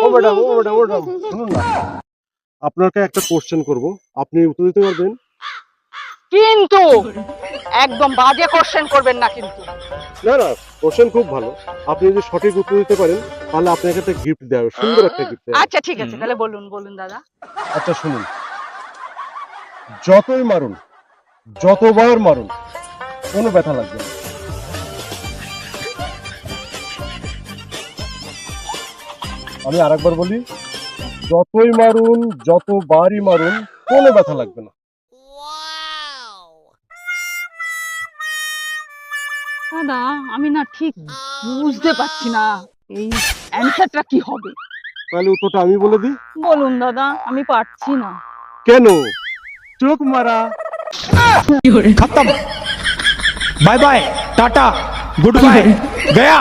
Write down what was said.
ও madam, শুনুন না, আপনাকে একটা কোশ্চেন করব, আপনি উত্তর দিতে পারবেন? কিন্তু একদম বাজে কোশ্চেন করবেন না কিন্তু। না না, কোশ্চেন খুব ভালো। আপনি যদি সঠিক উত্তর দিতে পারেন তাহলে আপনাকে একটা গিফট দেওয়া হবে, সুন্দর একটা গিফট দেওয়া হবে। আচ্ছা ঠিক আছে, তাহলে বলুন বলুন দাদা। আচ্ছা শুনুন, যতই মারুন, যতবার মারুন, কোনো ব্যথা লাগবে না। আমি আরেকবার বলি, যতই মারুন, যতবারই মারুন, কোনো ব্যথা লাগবে না। দাদা আমি না ঠিক বুঝতে পারছি না এই অ্যানসারটা কি হবে। তাহলে উত্তরটা আমি বলে দিই। বলুন দাদা, আমি পারছি না। কেন? চোখ মারা। खत्म। Bye bye, tata, goodbye, गया।